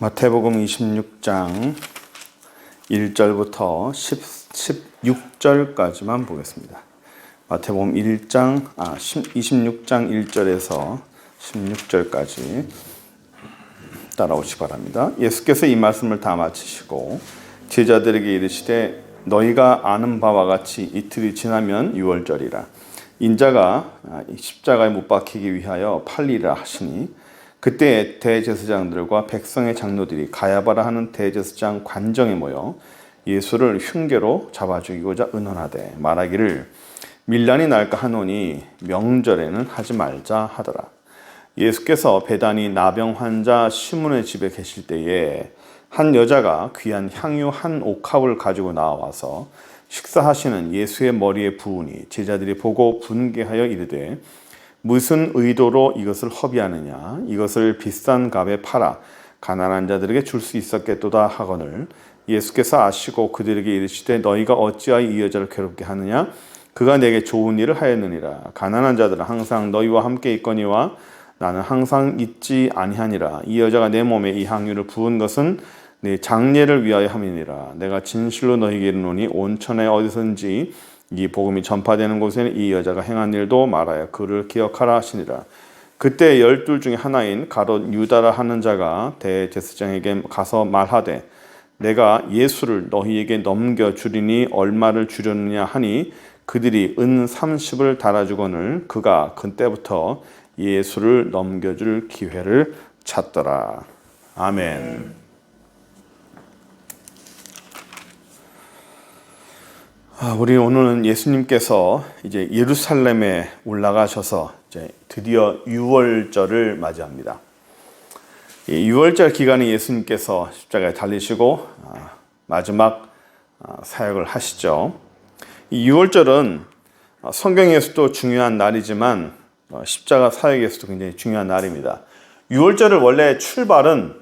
마태복음 26장 1절부터 16절까지만 보겠습니다. 마태복음 26장 1절에서 16절까지 따라오시기 바랍니다. 예수께서 이 말씀을 다 마치시고 제자들에게 이르시되 너희가 아는 바와 같이 이틀이 지나면 유월절이라 인자가 십자가에 못 박히기 위하여 팔리라 하시니 그때 대제사장들과 백성의 장로들이 가야바라 하는 대제사장 관정에 모여 예수를 흉계로 잡아 죽이고자 의논하되 말하기를 밀란이 날까 하노니 명절에는 하지 말자 하더라. 예수께서 베다니 나병 환자 시몬의 집에 계실 때에 한 여자가 귀한 향유 한 옥합을 가지고 나와서 식사하시는 예수의 머리에 부으니 제자들이 보고 분개하여 이르되 무슨 의도로 이것을 허비하느냐? 이것을 비싼 값에 팔아 가난한 자들에게 줄 수 있었겠도다 하거늘 예수께서 아시고 그들에게 이르시되 너희가 어찌하여 이 여자를 괴롭게 하느냐? 그가 내게 좋은 일을 하였느니라. 가난한 자들은 항상 너희와 함께 있거니와 나는 항상 있지 아니하니라. 이 여자가 내 몸에 이 향유를 부은 것은 내 장례를 위하여 함이니라. 내가 진실로 너희에게 이르노니 온 천에 어디선지 이 복음이 전파되는 곳에는 이 여자가 행한 일도 말하여 그를 기억하라 하시니라. 그때 12 중에 하나인 가롯 유다라 하는 자가 대제사장에게 가서 말하되 내가 예수를 너희에게 넘겨주리니 얼마를 주려느냐 하니 그들이 은 30을 달아주거늘 그가 그때부터 예수를 넘겨줄 기회를 찾더라. 아멘. 우리 오늘은 예수님께서 이제 예루살렘에 올라가셔서 이제 드디어 유월절을 맞이합니다. 이 유월절 기간에 예수님께서 십자가에 달리시고 마지막 사역을 하시죠. 이 유월절은 성경에서도 중요한 날이지만 십자가 사역에서도 굉장히 중요한 날입니다. 유월절을 원래 출발은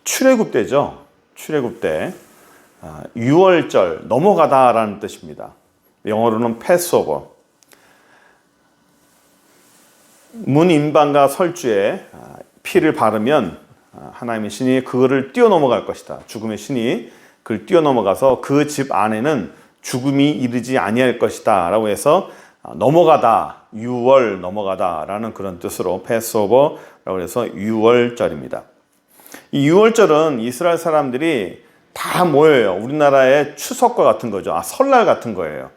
출애굽 때죠. 출애굽 때. 유월절, 넘어가다라는 뜻입니다. 영어로는 패스오버. 문인방과 설주에 피를 바르면 하나님의 신이 그거를 뛰어넘어갈 것이다. 죽음의 신이 그를 뛰어넘어가서 그 집 안에는 죽음이 이르지 아니할 것이다 라고 해서 넘어가다, 유월 넘어가다라는 그런 뜻으로 패스오버라고 해서 유월절입니다. 이 유월절은 이스라엘 사람들이 다 모여요. 우리나라의 추석과 같은 거죠. 설날 같은 거예요.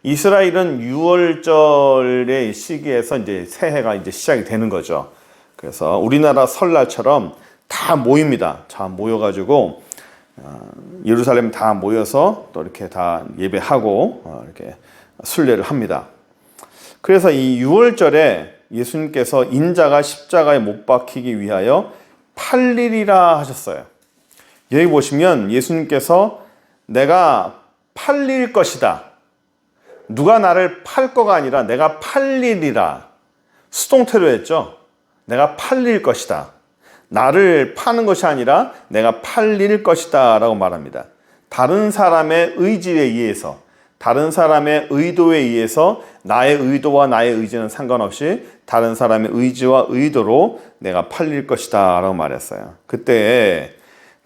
이스라엘은 6월절의 시기에서 이제 새해가 이제 시작이 되는 거죠. 그래서 우리나라 설날처럼 다 모입니다. 다 모여가지고 예루살렘 다 모여서 또 이렇게 다 예배하고 이렇게 순례를 합니다. 그래서 이 6월절에 예수님께서 인자가 십자가에 못 박히기 위하여 팔리리라 하셨어요. 여기 보시면 예수님께서 내가 팔릴 것이다. 누가 나를 팔 거가 아니라 내가 팔리리라. 수동태로 했죠. 내가 팔릴 것이다. 나를 파는 것이 아니라 내가 팔릴 것이다 라고 말합니다. 다른 사람의 의지에 의해서, 다른 사람의 의도에 의해서 나의 의도와 나의 의지는 상관없이 다른 사람의 의지와 의도로 내가 팔릴 것이다 라고 말했어요. 그때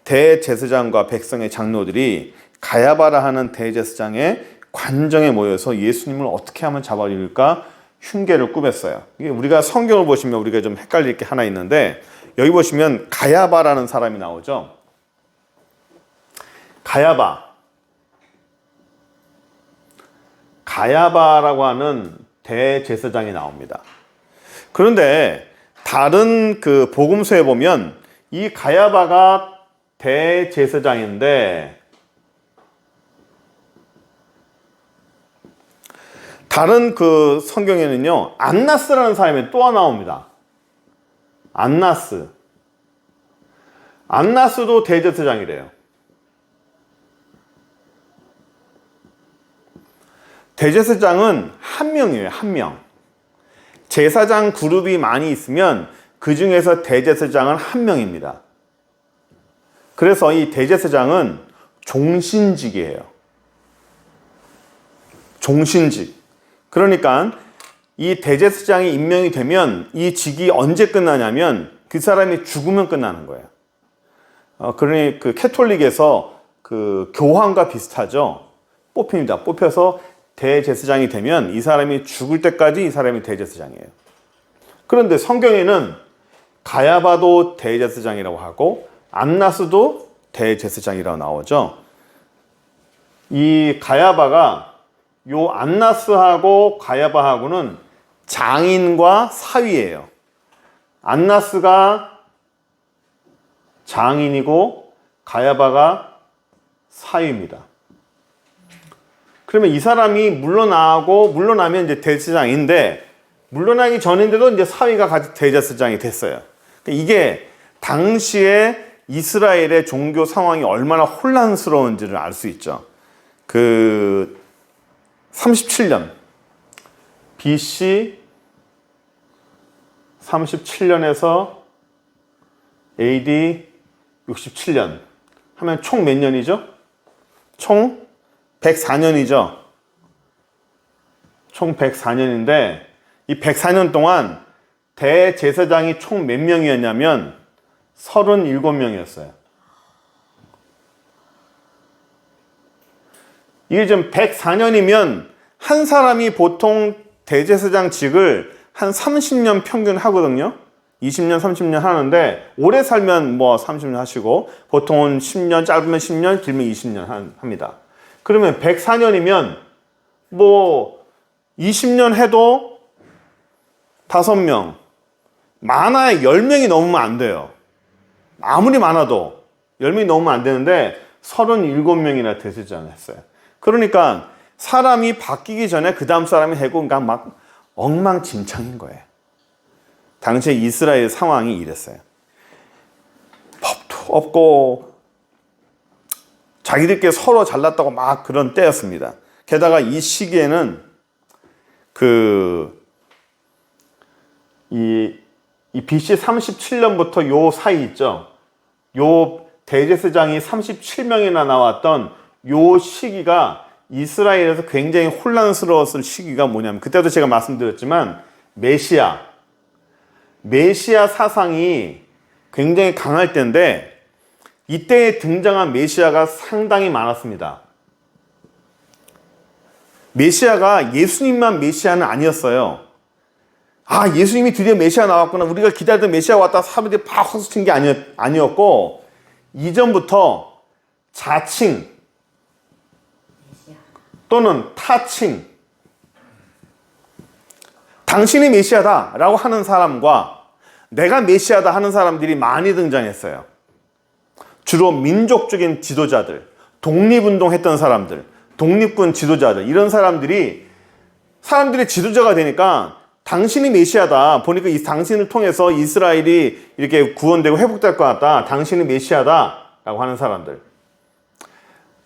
대제사장과 백성의 장로들이 가야바라 하는 대제사장의 관정에 모여서 예수님을 어떻게 하면 잡아 죽일까 흉계를 꾸몄어요. 이게 우리가 성경을 보시면 우리가 좀 헷갈릴 게 하나 있는데 여기 보시면 가야바라는 사람이 나오죠. 가야바라고 하는 대제사장이 나옵니다. 그런데 다른 그 복음서에 보면 이 가야바가 대제사장인데 다른 그 성경에는요 안나스라는 사람이 또 나옵니다. 안나스도 대제사장이래요. 대제사장은 한 명이에요. 한 명. 제사장 그룹이 많이 있으면 그 중에서 대제사장은 한 명입니다. 그래서 이 대제사장은 종신직이에요. 종신직. 그러니까 이 대제사장이 임명이 되면 이 직이 언제 끝나냐면 그 사람이 죽으면 끝나는 거예요. 그러니 그 캐톨릭에서 그 교황과 비슷하죠. 뽑힙니다. 뽑혀서 대제사장이 되면 이 사람이 죽을 때까지 이 사람이 대제사장이에요. 그런데 성경에는 가야바도 대제사장이라고 하고 안나스도 대제사장이라고 나오죠. 이 가야바가 요 안나스하고 가야바하고는 장인과 사위예요. 안나스가 장인이고 가야바가 사위입니다. 그러면 이 사람이 물러나면 이제 대제사장인데, 물러나기 전인데도 이제 사위가 대제사장이 됐어요. 이게 당시에 이스라엘의 종교 상황이 얼마나 혼란스러운지를 알 수 있죠. 그 37년 BC 37년에서 AD 67년 하면 총 몇 년이죠? 총 104년이죠. 총 104년인데 이 104년 동안 대제사장이 총 몇 명이었냐면 37명이었어요. 이게 지금 104년이면 한 사람이 보통 대제사장직을 한 30년 평균 하거든요. 20년, 30년 하는데 오래 살면 뭐 30년 하시고 보통은 10년, 짧으면 10년, 길면 20년 합니다. 그러면 104년이면 뭐 20년 해도 5명, 많아야 10명이 넘으면 안 돼요. 아무리 많아도 10명이 넘으면 안 되는데 37명이나 대제사장을 했어요. 그러니까 사람이 바뀌기 전에 그 다음 사람이 되고, 그러니까 막 엉망진창인 거예요. 당시에 이스라엘 상황이 이랬어요. 법도 없고 자기들끼리 서로 잘났다고 막 그런 때였습니다. 게다가 이 시기에는 이 BC 37년부터 요 사이 있죠. 요 대제사장이 37명이나 나왔던 요 시기가 이스라엘에서 굉장히 혼란스러웠을 시기가 뭐냐면, 그때도 제가 말씀드렸지만 메시아 사상이 굉장히 강할 때인데, 이때에 등장한 메시아가 상당히 많았습니다. 메시아가 예수님만 메시아는 아니었어요. 아, 예수님이 드디어 메시아 나왔구나, 우리가 기다리던 메시아 왔다, 사람들이 팍 확수친 게 아니었고, 이전부터 자칭 또는 타칭, 당신이 메시아다 라고 하는 사람과 내가 메시아다 하는 사람들이 많이 등장했어요. 주로 민족적인 지도자들, 독립운동 했던 사람들, 독립군 지도자들, 이런 사람들이 지도자가 되니까 당신이 메시아다, 보니까 이 당신을 통해서 이스라엘이 이렇게 구원되고 회복될 것 같다, 당신이 메시아다 라고 하는 사람들,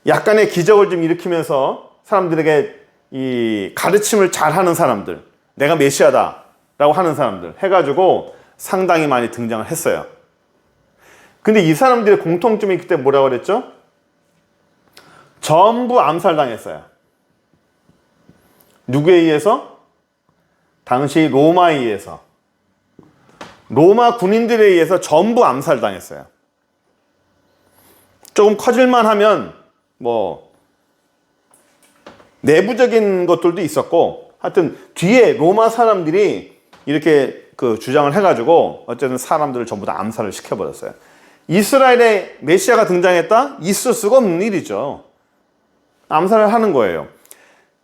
약간의 기적을 좀 일으키면서 사람들에게 이 가르침을 잘 하는 사람들, 내가 메시아다 라고 하는 사람들 해가지고 상당히 많이 등장을 했어요. 근데 이 사람들의 공통점이 그때 뭐라고 그랬죠? 전부 암살당했어요. 누구에 의해서? 당시 로마에 의해서, 로마 군인들에 의해서 전부 암살당했어요. 조금 커질만 하면 뭐 내부적인 것들도 있었고, 하여튼 뒤에 로마 사람들이 이렇게 그 주장을 해가지고 어쨌든 사람들을 전부 다 암살을 시켜버렸어요. 이스라엘에 메시아가 등장했다? 있을 수가 없는 일이죠. 암살을 하는 거예요.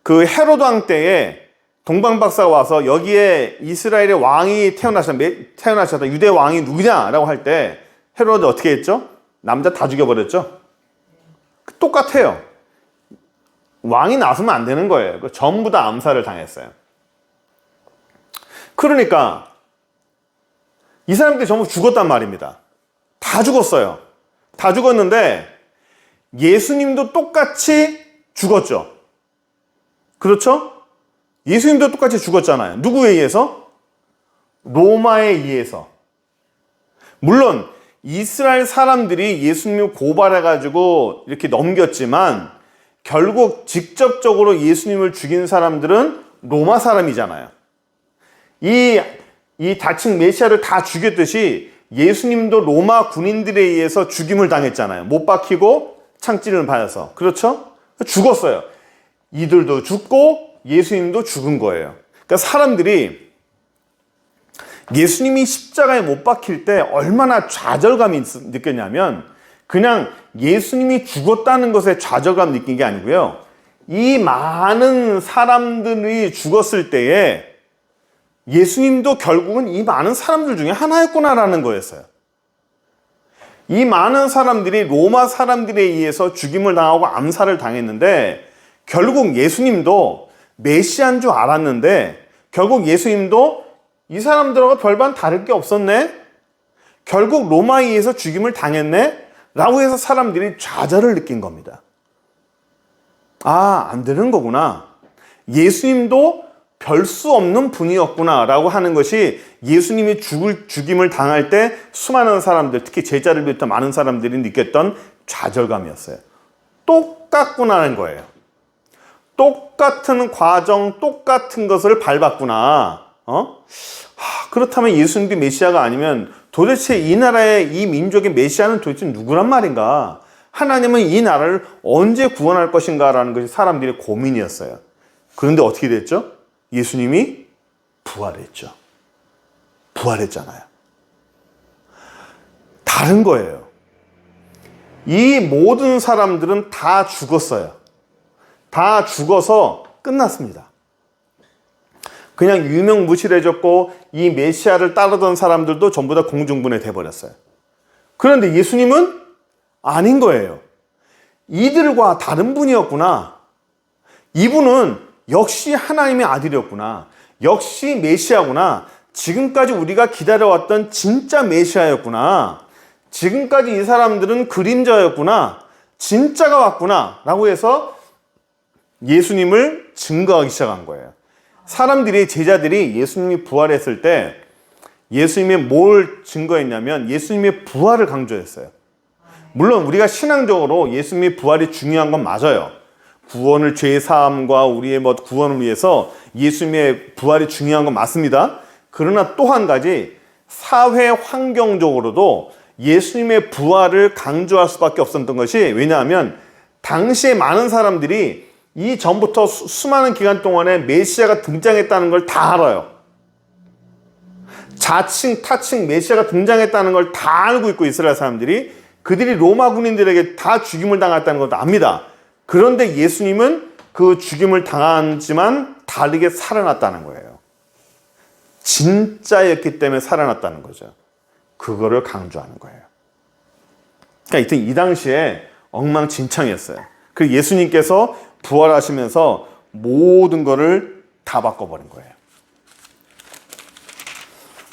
그 헤로드 왕 때에 동방박사가 와서 여기에 이스라엘의 왕이 태어나셨다, 유대 왕이 누구냐라고 할 때 헤로드 어떻게 했죠? 남자 다 죽여버렸죠. 똑같아요. 왕이 나서면 안 되는 거예요. 전부 다 암살을 당했어요. 그러니까 이 사람들이 전부 죽었단 말입니다. 다 죽었어요. 다 죽었는데 예수님도 똑같이 죽었죠. 그렇죠? 예수님도 똑같이 죽었잖아요. 누구에 의해서? 로마에 의해서. 물론 이스라엘 사람들이 예수님을 고발해가지고 이렇게 넘겼지만 결국 직접적으로 예수님을 죽인 사람들은 로마 사람이잖아요. 이 다친 메시아를 다 죽였듯이 예수님도 로마 군인들에 의해서 죽임을 당했잖아요. 못 박히고 창질을 받아서. 그렇죠? 죽었어요. 이들도 죽고 예수님도 죽은 거예요. 그러니까 사람들이 예수님이 십자가에 못 박힐 때 얼마나 좌절감이 느꼈냐면 그냥 예수님이 죽었다는 것에 좌절감 느낀 게 아니고요. 이 많은 사람들이 죽었을 때에 예수님도 결국은 이 많은 사람들 중에 하나였구나라는 거였어요. 이 많은 사람들이 로마 사람들에 의해서 죽임을 당하고 암살을 당했는데 결국 예수님도 메시아인 줄 알았는데 결국 예수님도 이 사람들하고 별반 다를 게 없었네? 결국 로마에 의해서 죽임을 당했네? 라고 해서 사람들이 좌절을 느낀 겁니다. 아, 안 되는 거구나. 예수님도 별 수 없는 분이었구나 라고 하는 것이 예수님이 죽임을 당할 때 수많은 사람들, 특히 제자를 비롯한 많은 사람들이 느꼈던 좌절감이었어요. 똑같구나는 거예요. 똑같은 과정, 똑같은 것을 밟았구나. 그렇다면 예수님이 메시아가 아니면 도대체 이 나라의 이 민족의 메시아는 도대체 누구란 말인가? 하나님은 이 나라를 언제 구원할 것인가라는 것이 사람들의 고민이었어요. 그런데 어떻게 됐죠? 예수님이 부활했죠. 부활했잖아요. 다른 거예요. 이 모든 사람들은 다 죽었어요. 다 죽어서 끝났습니다. 그냥 유명무실해졌고 이 메시아를 따르던 사람들도 전부 다 공중분해 돼버렸어요. 그런데 예수님은 아닌 거예요. 이들과 다른 분이었구나. 이분은 역시 하나님의 아들이었구나. 역시 메시아구나. 지금까지 우리가 기다려왔던 진짜 메시아였구나. 지금까지 이 사람들은 그림자였구나. 진짜가 왔구나. 라고 해서 예수님을 증거하기 시작한 거예요. 사람들이, 제자들이 예수님이 부활했을 때 예수님이 뭘 증거했냐면 예수님의 부활을 강조했어요. 물론 우리가 신앙적으로 예수님의 부활이 중요한 건 맞아요. 구원을, 죄 사함과 우리의 구원을 위해서 예수님의 부활이 중요한 건 맞습니다. 그러나 또 한 가지, 사회 환경적으로도 예수님의 부활을 강조할 수밖에 없었던 것이, 왜냐하면 당시에 많은 사람들이 이 전부터 수많은 기간 동안에 메시아가 등장했다는 걸 다 알아요. 자칭 타칭 메시아가 등장했다는 걸 다 알고 있고, 이스라엘 사람들이 그들이 로마 군인들에게 다 죽임을 당했다는 것도 압니다. 그런데 예수님은 그 죽임을 당하지만 다르게 살아났다는 거예요. 진짜였기 때문에 살아났다는 거죠. 그거를 강조하는 거예요. 그러니까 이 당시에 엉망진창이었어요. 그리고 예수님께서 부활하시면서 모든 거를 다 바꿔버린 거예요.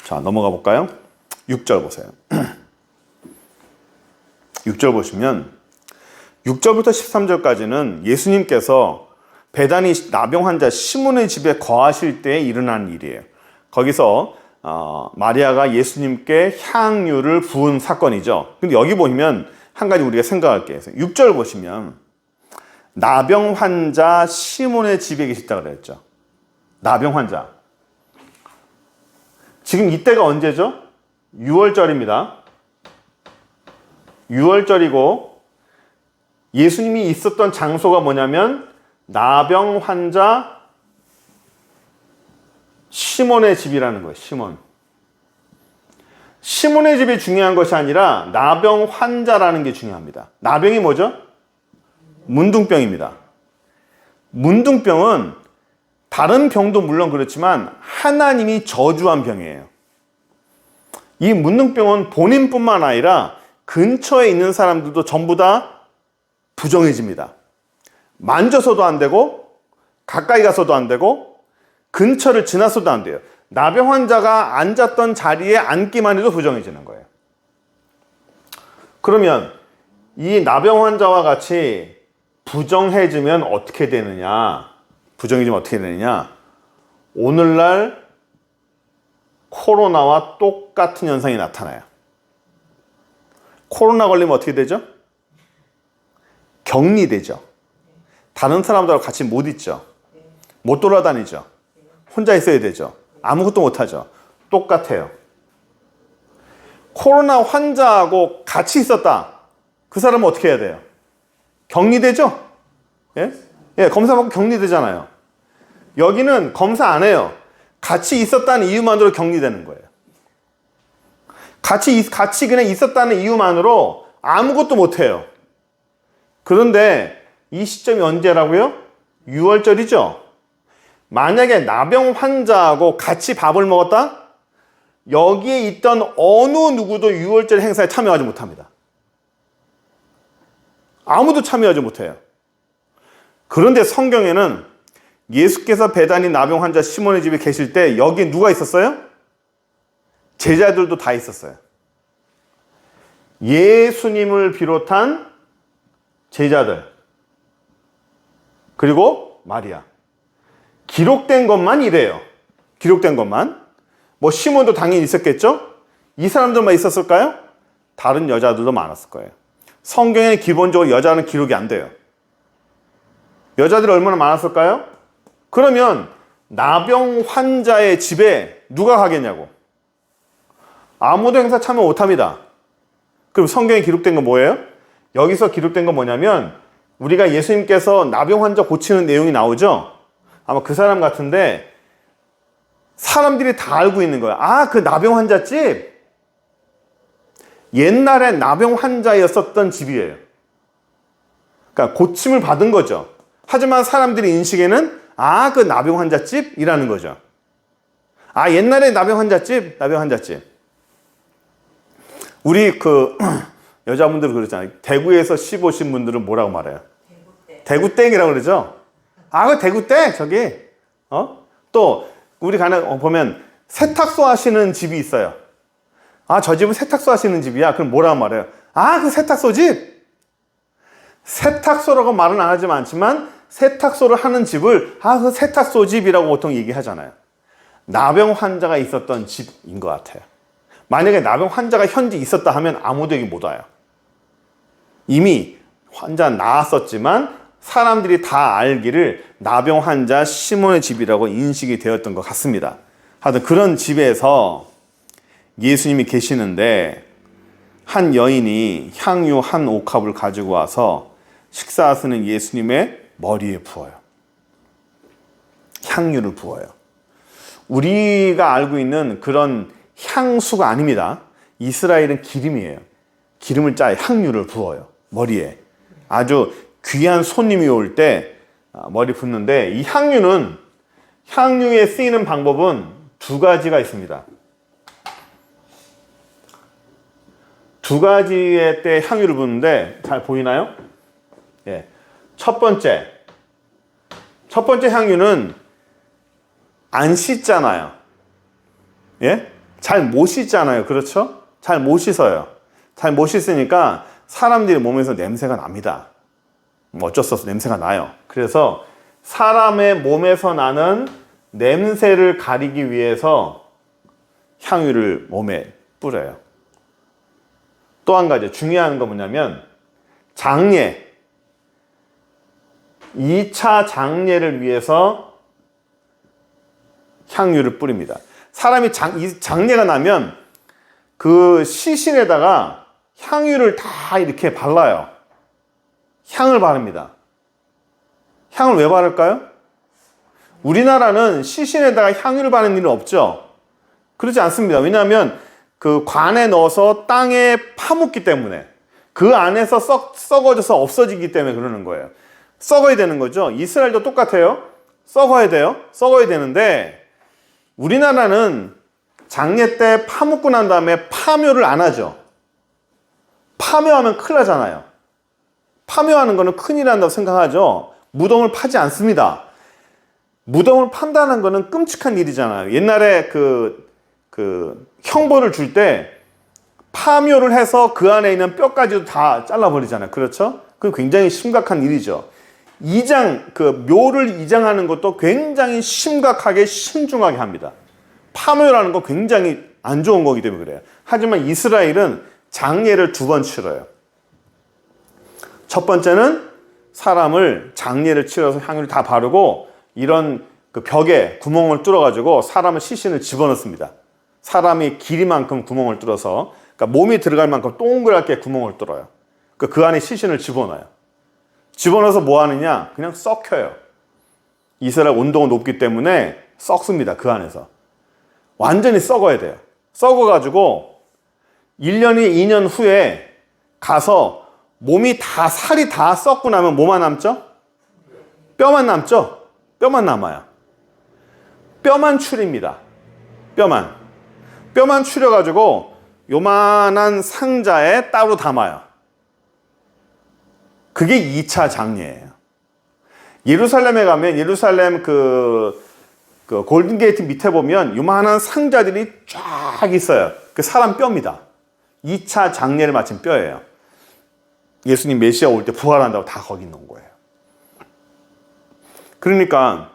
자, 넘어가 볼까요? 6절 보세요. 6절 보시면 6절부터 13절까지는 예수님께서 베다니 나병 환자 시몬의 집에 거하실 때 일어난 일이에요. 거기서 마리아가 예수님께 향유를 부은 사건이죠. 근데 여기 보시면 한 가지 우리가 생각할 게 있어요. 6절 보시면 나병 환자 시몬의 집에 계셨다고 그랬죠. 나병 환자. 지금 이때가 언제죠? 6월절입니다. 6월절이고 예수님이 있었던 장소가 뭐냐면 나병 환자 시몬의 집이라는 거예요. 시몬의 집이 중요한 것이 아니라 나병 환자라는 게 중요합니다. 나병이 뭐죠? 문둥병입니다. 문둥병은 다른 병도 물론 그렇지만 하나님이 저주한 병이에요. 이 문둥병은 본인뿐만 아니라 근처에 있는 사람들도 전부 다 부정해집니다. 만져서도 안 되고 가까이 가서도 안 되고 근처를 지나서도 안 돼요. 나병 환자가 앉았던 자리에 앉기만 해도 부정해지는 거예요. 그러면 이 나병 환자와 같이 부정해지면 어떻게 되느냐? 부정해지면 어떻게 되느냐? 오늘날 코로나와 똑같은 현상이 나타나요. 코로나 걸리면 어떻게 되죠? 격리되죠. 다른 사람들하고 같이 못 있죠. 못 돌아다니죠. 혼자 있어야 되죠. 아무것도 못하죠. 똑같아요. 코로나 환자하고 같이 있었다. 그 사람은 어떻게 해야 돼요? 격리되죠? 예? 예, 검사 받고 격리되잖아요. 여기는 검사 안 해요. 같이 있었다는 이유만으로 격리되는 거예요. 같이 그냥 있었다는 이유만으로 아무것도 못 해요. 그런데 이 시점이 언제라고요? 6월절이죠? 만약에 나병 환자하고 같이 밥을 먹었다? 여기에 있던 어느 누구도 6월절 행사에 참여하지 못합니다. 아무도 참여하지 못해요. 그런데 성경에는 예수께서 베다니 나병 환자 시몬의 집에 계실 때 여기 누가 있었어요? 제자들도 다 있었어요. 예수님을 비롯한 제자들, 그리고 마리아. 기록된 것만 이래요. 기록된 것만. 뭐 시몬도 당연히 있었겠죠? 이 사람들만 있었을까요? 다른 여자들도 많았을 거예요. 성경에는 기본적으로 여자는 기록이 안 돼요. 여자들이 얼마나 많았을까요? 그러면 나병 환자의 집에 누가 가겠냐고. 아무도 행사 참여 못합니다. 그럼 성경에 기록된 건 뭐예요? 여기서 기록된 건 뭐냐면 우리가 예수님께서 나병 환자 고치는 내용이 나오죠? 아마 그 사람 같은데 사람들이 다 알고 있는 거야. 아, 그 나병 환자집? 옛날에 나병 환자였었던 집이에요. 그러니까 고침을 받은 거죠. 하지만 사람들이 인식에는 아, 그 나병 환자집이라는 거죠. 아, 옛날에 나병 환자집? 나병 환자집. 우리 그 여자분들 그러잖아요. 대구에서 시 오신 분들은 뭐라고 말해요? 대구땡이라고 그러죠? 아, 그 대구땡 저기. 또 우리 보면 세탁소 하시는 집이 있어요. 아, 저 집은 세탁소 하시는 집이야. 그럼 뭐라고 말해요? 아, 그 세탁소 집. 세탁소라고 말은 안 하지만 세탁소를 하는 집을 아, 그 세탁소 집이라고 보통 얘기하잖아요. 나병 환자가 있었던 집인 것 같아요. 만약에 나병 환자가 현재 있었다 하면 아무도 여기 못 와요. 이미 환자 나았었지만 사람들이 다 알기를 나병 환자 시몬의 집이라고 인식이 되었던 것 같습니다. 하여튼 그런 집에서 예수님이 계시는데 한 여인이 향유 한 옥합을 가지고 와서 식사하시는 예수님의 머리에 부어요. 향유를 부어요. 우리가 알고 있는 그런 향수가 아닙니다. 이스라엘은 기름이에요. 기름을 짜요. 향유를 부어요. 머리에. 아주 귀한 손님이 올 때 머리 붓는데 이 향유에 쓰이는 방법은 두 가지가 있습니다. 두 가지의 때 향유를 붓는데 잘 보이나요? 예. 첫 번째 향유는 안 씻잖아요. 예? 잘 못 씻잖아요. 그렇죠? 잘 못 씻어요. 잘 못 씻으니까 사람들이 몸에서 냄새가 납니다. 어쩔 수 없어 냄새가 나요. 그래서 사람의 몸에서 나는 냄새를 가리기 위해서 향유를 몸에 뿌려요. 또 한 가지 중요한 건 뭐냐면 장례, 2차 장례를 위해서 향유를 뿌립니다. 사람이 장례가 나면 그 시신에다가 향유를 다 이렇게 발라요. 향을 바릅니다. 향을 왜 바를까요? 우리나라는 시신에다가 향유를 바르는 일은 없죠. 그렇지 않습니다. 왜냐하면 그 관에 넣어서 땅에 파묻기 때문에 그 안에서 썩어져서 없어지기 때문에 그러는 거예요. 썩어야 되는 거죠. 이스라엘도 똑같아요. 썩어야 돼요. 썩어야 되는데 우리나라는 장례 때 파묻고 난 다음에 파묘를 안 하죠. 파묘하면 큰일 나잖아요. 파묘하는 거는 큰일 난다고 생각하죠. 무덤을 파지 않습니다. 무덤을 판다는 거는 끔찍한 일이잖아요. 옛날에 그 형벌을 줄 때 파묘를 해서 그 안에 있는 뼈까지도 다 잘라버리잖아요. 그렇죠? 그게 굉장히 심각한 일이죠. 묘를 이장하는 것도 굉장히 심각하게 신중하게 합니다. 파묘라는 거 굉장히 안 좋은 거기 때문에 그래요. 하지만 이스라엘은 장례를 2번 치러요. 첫 번째는 사람을 장례를 치러서 향유를 다 바르고 이런 그 벽에 구멍을 뚫어가지고 사람의 시신을 집어넣습니다. 사람이 길이만큼 구멍을 뚫어서 그러니까 몸이 들어갈 만큼 동그랗게 구멍을 뚫어요. 그러니까 그 안에 시신을 집어넣어요. 집어넣어서 뭐 하느냐? 그냥 썩혀요. 이스라엘 온도가 높기 때문에 썩습니다. 그 안에서. 완전히 썩어야 돼요. 썩어가지고 1년이 2년 후에 가서 몸이 다 살이 다 썩고 나면 뭐만 남죠? 뼈만 남죠? 뼈만 남아요. 뼈만 추립니다. 뼈만 추려가지고 요만한 상자에 따로 담아요. 그게 2차 장례예요. 예루살렘에 가면 예루살렘 그 골든게이트 밑에 보면 요만한 상자들이 쫙 있어요. 그 사람 뼈입니다. 2차 장례를 마친 뼈예요. 예수님 메시아 올 때 부활한다고 다 거기 놓은 거예요. 그러니까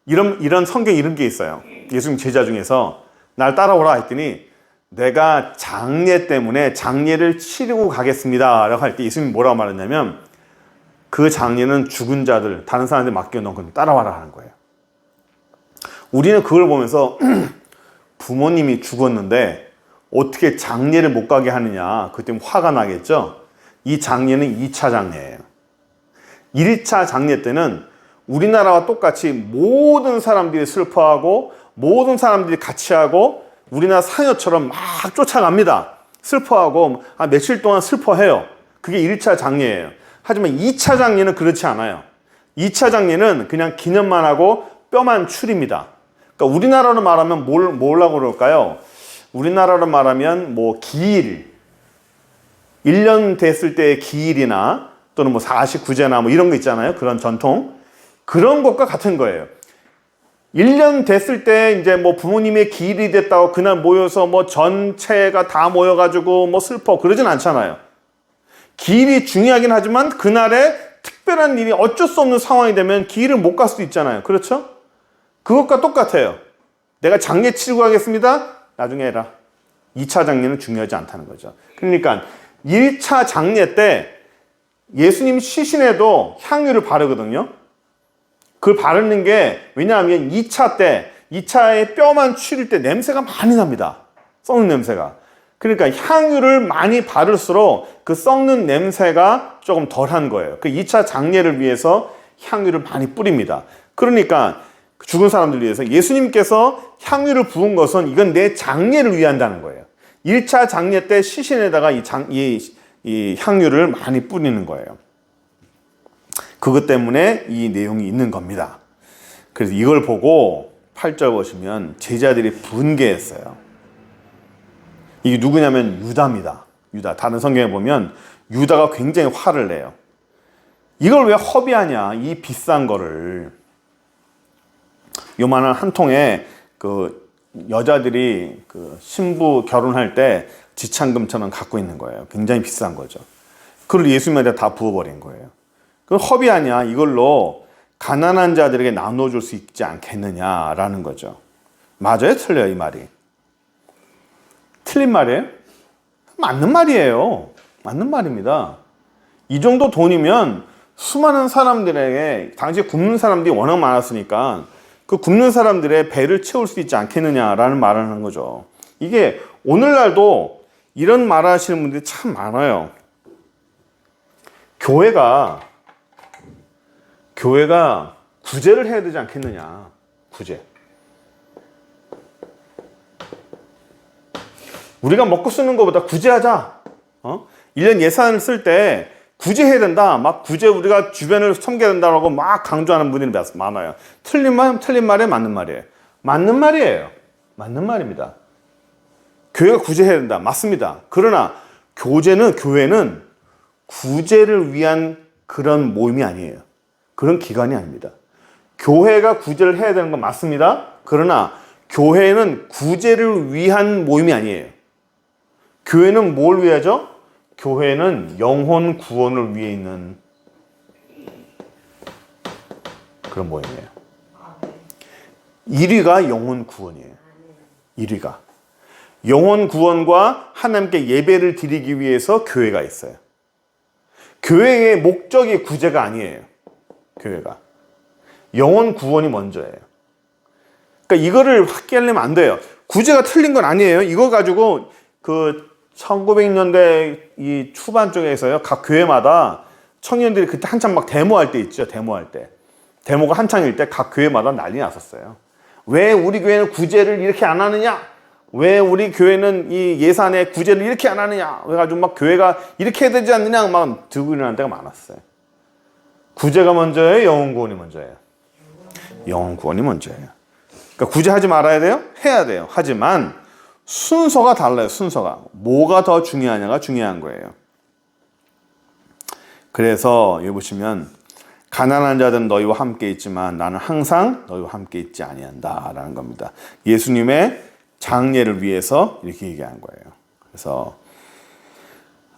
이런 성경 이런 게 있어요. 예수님 제자 중에서 날 따라오라 했더니 내가 장례 때문에 장례를 치르고 가겠습니다 라고 할 때 예수님이 뭐라고 말했냐면 그 장례는 죽은 자들 다른 사람들 맡겨놓고 따라와라 하는 거예요. 우리는 그걸 보면서 부모님이 죽었는데 어떻게 장례를 못 가게 하느냐 그때 화가 나겠죠. 이 장례는 2차 장례예요. 1차 장례 때는 우리나라와 똑같이 모든 사람들이 슬퍼하고 모든 사람들이 같이 하고 우리나라 상여처럼 막 쫓아갑니다. 슬퍼하고 며칠 동안 슬퍼해요. 그게 1차 장례예요. 하지만 2차 장례는 그렇지 않아요. 2차 장례는 그냥 기념만 하고 뼈만 추립니다. 그러니까 우리나라로 말하면 뭐라고 그럴까요? 우리나라로 말하면 뭐 기일 1년 됐을 때의 기일이나 또는 뭐 49제나 뭐 이런 거 있잖아요. 그런 전통. 그런 것과 같은 거예요. 1년 됐을 때 이제 뭐 부모님의 기일이 됐다고 그날 모여서 뭐 전체가 다 모여가지고 뭐 슬퍼 그러진 않잖아요. 기일이 중요하긴 하지만 그날에 특별한 일이 어쩔 수 없는 상황이 되면 기일을 못 갈 수도 있잖아요. 그렇죠? 그것과 똑같아요. 내가 장례 치르고 가겠습니다. 나중에 해라. 2차 장례는 중요하지 않다는 거죠. 그러니까 1차 장례 때 예수님 시신에도 향유를 바르거든요. 그걸 바르는 게 왜냐하면 2차 때 2차에 뼈만 추릴 때 냄새가 많이 납니다. 썩는 냄새가. 그러니까 향유를 많이 바를수록 그 썩는 냄새가 조금 덜한 거예요. 그 2차 장례를 위해서 향유를 많이 뿌립니다. 그러니까 죽은 사람들을 위해서 예수님께서 향유를 부은 것은 이건 내 장례를 위한다는 거예요. 1차 장례 때 시신에다가 이 향유를 많이 뿌리는 거예요. 그것 때문에 이 내용이 있는 겁니다. 그래서 이걸 보고 8절 보시면 제자들이 분개했어요. 이게 누구냐면 유다입니다. 유다. 다른 성경에 보면 유다가 굉장히 화를 내요. 이걸 왜 허비하냐? 이 비싼 거를. 요만한 한 통에 그 여자들이 그 신부 결혼할 때 지참금처럼 갖고 있는 거예요. 굉장히 비싼 거죠. 그걸 예수님한테 다 부어버린 거예요. 그걸 허비하냐? 이걸로 가난한 자들에게 나눠줄 수 있지 않겠느냐라는 거죠. 맞아요? 틀려요? 이 말이? 틀린 말이에요? 맞는 말이에요. 맞는 말입니다. 이 정도 돈이면 수많은 사람들에게 당시에 굶는 사람들이 워낙 많았으니까 그 굶는 사람들의 배를 채울 수 있지 않겠느냐라는 말을 하는 거죠. 이게 오늘날도 이런 말 하시는 분들이 참 많아요. 교회가 구제를 해야 되지 않겠느냐. 구제. 우리가 먹고 쓰는 것보다 구제하자. 1년 예산을 쓸 때 구제해야 된다. 막 구제 우리가 주변을 섬겨야 된다고 막 강조하는 분들이 많아요. 틀린 말에 맞는 말이에요. 맞는 말이에요. 맞는 말입니다. 교회가 구제해야 된다. 맞습니다. 그러나 교회는 구제를 위한 그런 모임이 아니에요. 그런 기관이 아닙니다. 교회가 구제를 해야 되는 건 맞습니다. 그러나 교회는 구제를 위한 모임이 아니에요. 교회는 뭘 위하죠? 교회는 영혼 구원을 위해 있는 그런 모임이에요. 1위가 영혼 구원이에요. 1위가. 영혼 구원과 하나님께 예배를 드리기 위해서 교회가 있어요. 교회의 목적이 구제가 아니에요. 교회가. 영혼 구원이 먼저예요. 그러니까 이거를 확기하려면 안 돼요. 구제가 틀린 건 아니에요. 이거 가지고 1900년대 이 초반 쪽에서요, 각 교회마다 청년들이 그때 한참 막 데모할 때 있죠. 데모할 때. 데모가 한창일 때 각 교회마다 난리 났었어요. 왜 우리 교회는 구제를 이렇게 안 하느냐? 왜 우리 교회는 이 예산에 구제를 이렇게 안 하느냐? 그래가지고 막 교회가 이렇게 해야 되지 않느냐? 막 들고 일어나는 데가 많았어요. 구제가 먼저예요? 영혼 구원이 먼저예요? 영혼 구원이 먼저예요. 그러니까 구제하지 말아야 돼요? 해야 돼요. 하지만 순서가 달라요. 순서가. 뭐가 더 중요하냐가 중요한 거예요. 그래서 여기 보시면 가난한 자들은 너희와 함께 있지만 나는 항상 너희와 함께 있지 아니한다 라는 겁니다. 예수님의 장례를 위해서 이렇게 얘기한 거예요. 그래서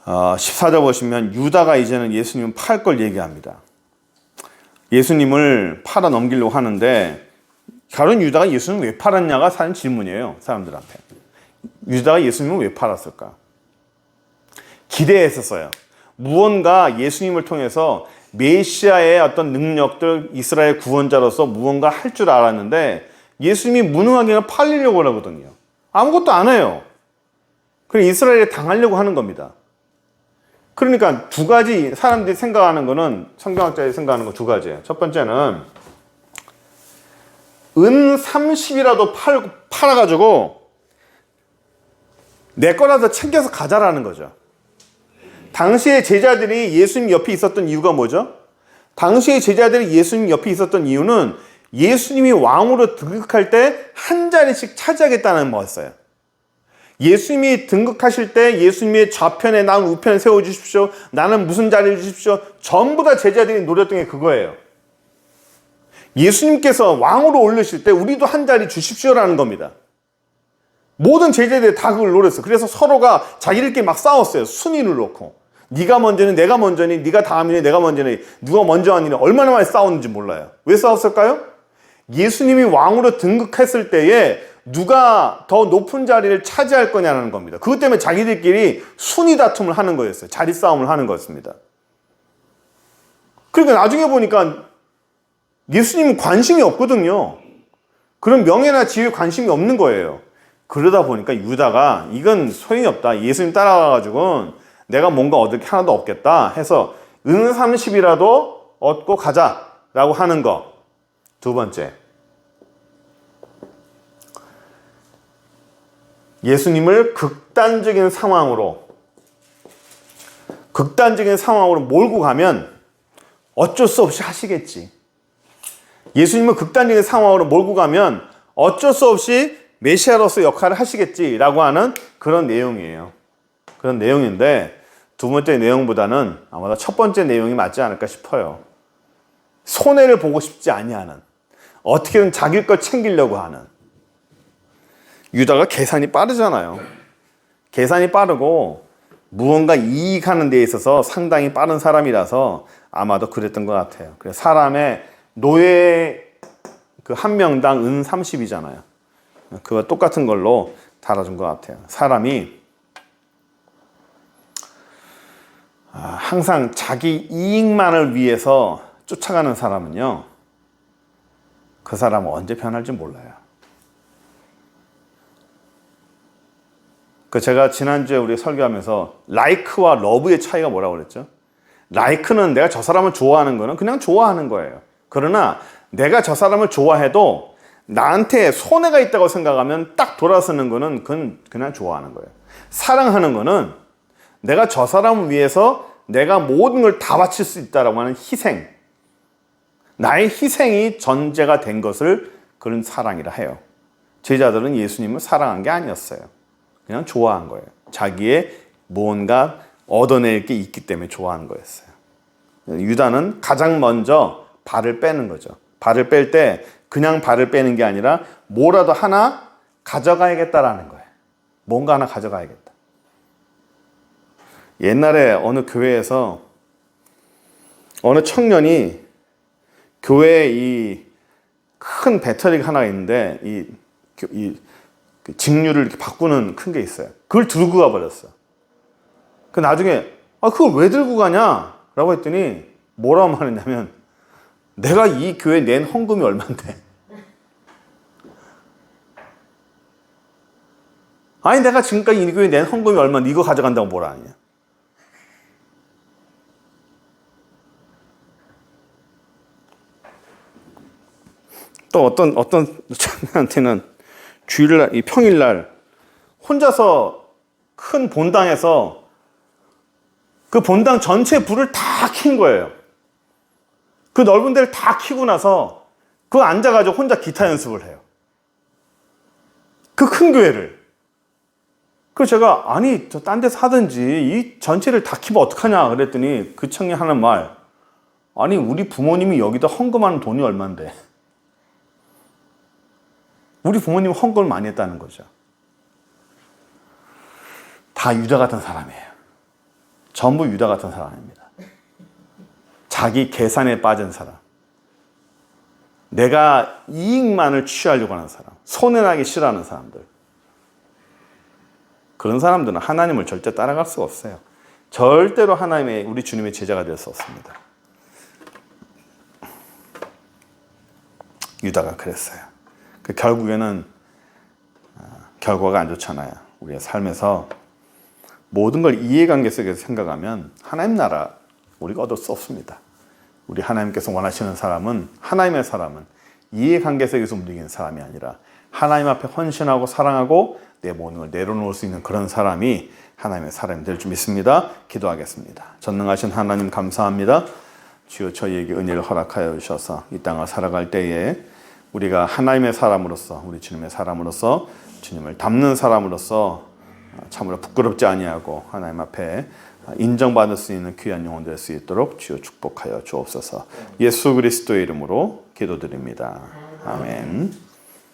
14절 보시면 유다가 이제는 예수님을 팔 걸 얘기합니다. 예수님을 팔아 넘기려고 하는데 결혼 유다가 예수님을 왜 팔았냐가 사는 질문이에요. 사람들한테. 유다가 예수님을 왜 팔았을까? 기대했었어요. 무언가 예수님을 통해서 메시아의 어떤 능력들, 이스라엘 구원자로서 무언가 할 줄 알았는데 예수님이 무능하게 팔리려고 하거든요. 아무것도 안 해요. 그래서 이스라엘에 당하려고 하는 겁니다. 그러니까 두 가지 사람들이 생각하는 거는, 성경학자들이 생각하는 거 두 가지예요. 첫 번째는 은 30이라도 팔아가지고 내 거라도 챙겨서 가자라는 거죠. 당시의 제자들이 예수님 옆에 있었던 이유가 뭐죠? 당시의 제자들이 예수님 옆에 있었던 이유는 예수님이 왕으로 등극할 때 한 자리씩 차지하겠다는 거였어요. 예수님이 등극하실 때 예수님의 좌편에 난 우편에 세워주십시오. 나는 무슨 자리를 주십시오. 전부 다 제자들이 노렸던 게 그거예요. 예수님께서 왕으로 올리실 때 우리도 한 자리 주십시오라는 겁니다. 모든 제자들이 다 그걸 노렸어요. 그래서 서로가 자기들끼리 막 싸웠어요. 순위를 놓고. 네가 먼저니 내가 먼저니 네가 다음이니 내가 먼저니 누가 먼저 하니 얼마나 많이 싸웠는지 몰라요. 왜 싸웠을까요? 예수님이 왕으로 등극했을 때에 누가 더 높은 자리를 차지할 거냐는 겁니다. 그것 때문에 자기들끼리 순위 다툼을 하는 거였어요. 자리 싸움을 하는 거였습니다. 그러니까 나중에 보니까 예수님은 관심이 없거든요. 그런 명예나 지위에 관심이 없는 거예요. 그러다 보니까 유다가 이건 소용이 없다. 예수님 따라가가지고 내가 뭔가 얻을 게 하나도 없겠다 해서 은 30이라도 얻고 가자라고 하는 거. 두 번째, 예수님을 극단적인 상황으로 몰고 가면 어쩔 수 없이 하시겠지. 예수님을 극단적인 상황으로 몰고 가면 어쩔 수 없이 메시아로서 역할을 하시겠지라고 하는 그런 내용이에요. 그런 내용인데 두 번째 내용보다는 아마도 첫 번째 내용이 맞지 않을까 싶어요. 손해를 보고 싶지 아니하는, 어떻게든 자기 걸 챙기려고 하는. 유다가 계산이 빠르잖아요. 계산이 빠르고 무언가 이익하는 데 있어서 상당히 빠른 사람이라서 아마도 그랬던 것 같아요. 그래서 사람의 노예 그 한 명당 은 30이잖아요. 그거 똑같은 걸로 달아준 것 같아요. 사람이 항상 자기 이익만을 위해서 쫓아가는 사람은요, 그 사람은 언제 변할지 몰라요. 제가 지난주에 우리 설교하면서 라이크와 러브의 차이가 뭐라고 그랬죠? 라이크는 내가 저 사람을 좋아하는 거는 그냥 좋아하는 거예요. 그러나 내가 저 사람을 좋아해도 나한테 손해가 있다고 생각하면 딱 돌아서는 거는 그건 그냥 좋아하는 거예요. 사랑하는 거는 내가 저 사람을 위해서 내가 모든 걸 다 바칠 수 있다라고 하는 희생, 나의 희생이 전제가 된 것을 그런 사랑이라 해요. 제자들은 예수님을 사랑한 게 아니었어요. 그냥 좋아한 거예요. 자기의 무언가 얻어낼 게 있기 때문에 좋아하는 거였어요. 유다는 가장 먼저 발을 빼는 거죠. 발을 뺄 때 그냥 발을 빼는 게 아니라 뭐라도 하나 가져가야겠다라는 거예요. 뭔가 하나 가져가야겠다. 옛날에 어느 교회에서 어느 청년이 교회에 이 큰 배터리가 하나 있는데 이 직류를 이렇게 바꾸는 큰 게 있어요. 그걸 들고 가버렸어. 그 나중에 그걸 왜 들고 가냐? 라고 했더니 뭐라고 말했냐면 내가 이 교회에 낸 헌금이 얼만데 아니 내가 지금까지 이 교회 낸 헌금이 얼마인데 이거 가져간다고 뭐라 하냐. 또 어떤 자매한테는 주일날, 이 평일날 혼자서 큰 본당에서 그 본당 전체 불을 다 킨 거예요. 그 넓은 데를 다 켜고 나서 그 앉아가지고 혼자 기타 연습을 해요. 그 큰 교회를. 그래서 제가 아니 저 딴 데서 하든지 이 전체를 다 키면 어떡하냐 그랬더니 그 청년 하는 말, 아니 우리 부모님이 여기다 헌금하는 돈이 얼만데. 우리 부모님은 헌금을 많이 했다는 거죠. 다 유다 같은 사람이에요. 전부 유다 같은 사람입니다. 자기 계산에 빠진 사람. 내가 이익만을 취하려고 하는 사람. 손해나기 싫어하는 사람들. 그런 사람들은 하나님을 절대 따라갈 수가 없어요. 절대로 하나님의, 우리 주님의 제자가 될 수 없습니다. 유다가 그랬어요. 결국에는 결과가 안 좋잖아요. 우리의 삶에서 모든 걸 이해관계 속에서 생각하면 하나님 나라 우리가 얻을 수 없습니다. 우리 하나님께서 원하시는 사람은, 하나님의 사람은 이해관계 속에서 움직이는 사람이 아니라 하나님 앞에 헌신하고 사랑하고 내 모든 걸 내려놓을 수 있는 그런 사람이 하나님의 사람이 될 줄 믿습니다. 기도하겠습니다. 전능하신 하나님 감사합니다. 주여 저희에게 은혜를 허락하여 주셔서 이 땅을 살아갈 때에 우리가 하나님의 사람으로서, 우리 주님의 사람으로서, 주님을 닮는 사람으로서 참으로 부끄럽지 아니하고 하나님 앞에 인정받을 수 있는 귀한 영혼 될 수 있도록 주여 축복하여 주옵소서. 예수 그리스도의 이름으로 기도드립니다. 아멘.